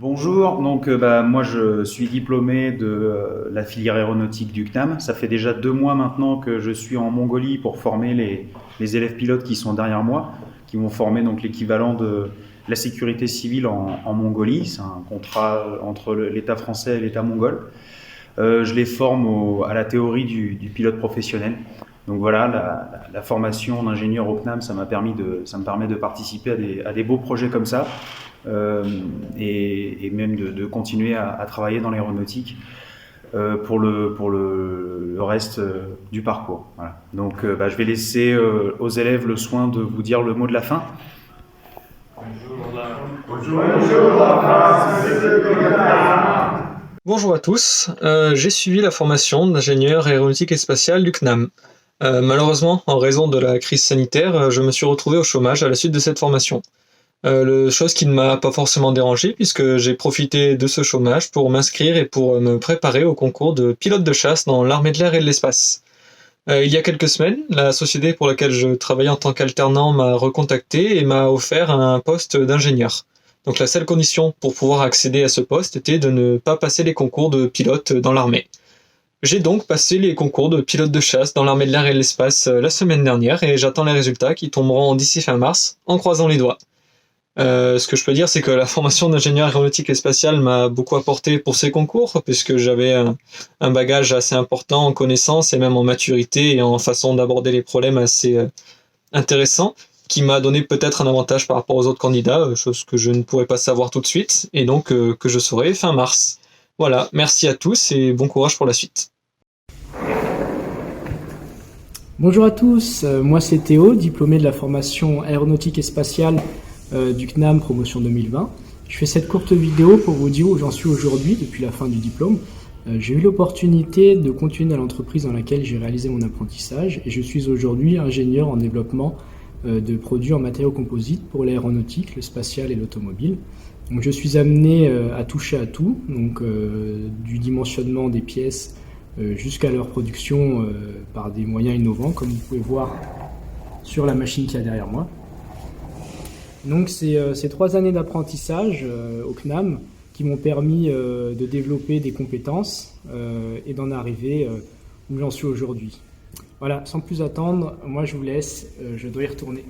Bonjour, moi je suis diplômé de la filière aéronautique du CNAM. Ça fait déjà 2 mois maintenant que je suis en Mongolie pour former les élèves pilotes qui sont derrière moi, qui vont former donc l'équivalent de la sécurité civile en Mongolie. C'est un contrat entre l'État français et l'État mongol. Je les forme à la théorie du pilote professionnel. Donc voilà, la formation d'ingénieur au CNAM, ça me permet de participer à des beaux projets comme ça, euh, et même de continuer à travailler dans l'aéronautique pour le reste du parcours. Voilà. Donc je vais laisser aux élèves le soin de vous dire le mot de la fin. Bonjour à tous, j'ai suivi la formation d'ingénieur aéronautique et spatial du CNAM. Malheureusement, en raison de la crise sanitaire, je me suis retrouvé au chômage à la suite de cette formation. Chose qui ne m'a pas forcément dérangé puisque j'ai profité de ce chômage pour m'inscrire et pour me préparer au concours de pilote de chasse dans l'armée de l'air et de l'espace. Il y a quelques semaines, la société pour laquelle je travaillais en tant qu'alternant m'a recontacté et m'a offert un poste d'ingénieur. Donc la seule condition pour pouvoir accéder à ce poste était de ne pas passer les concours de pilote dans l'armée. J'ai donc passé les concours de pilote de chasse dans l'armée de l'air et de l'espace la semaine dernière et j'attends les résultats qui tomberont d'ici fin mars en croisant les doigts. Ce que je peux dire, c'est que la formation d'ingénieur aéronautique et spatial m'a beaucoup apporté pour ces concours, puisque j'avais un bagage assez important en connaissances et même en maturité et en façon d'aborder les problèmes assez intéressant, qui m'a donné peut-être un avantage par rapport aux autres candidats, chose que je ne pourrais pas savoir tout de suite, et donc que je saurai fin mars. Voilà, merci à tous et bon courage pour la suite. Bonjour à tous, moi c'est Théo, diplômé de la formation aéronautique et spatiale du CNAM promotion 2020. Je fais cette courte vidéo pour vous dire où j'en suis aujourd'hui depuis la fin du diplôme. J'ai eu l'opportunité de continuer dans l'entreprise dans laquelle j'ai réalisé mon apprentissage et je suis aujourd'hui ingénieur en développement de produits en matériaux composites pour l'aéronautique, le spatial et l'automobile. Donc je suis amené à toucher à tout, donc du dimensionnement des pièces jusqu'à leur production par des moyens innovants, comme vous pouvez voir sur la machine qu'il y a derrière moi. Donc c'est ces 3 années d'apprentissage au CNAM qui m'ont permis de développer des compétences et d'en arriver où j'en suis aujourd'hui. Voilà, sans plus attendre, moi je vous laisse, je dois y retourner.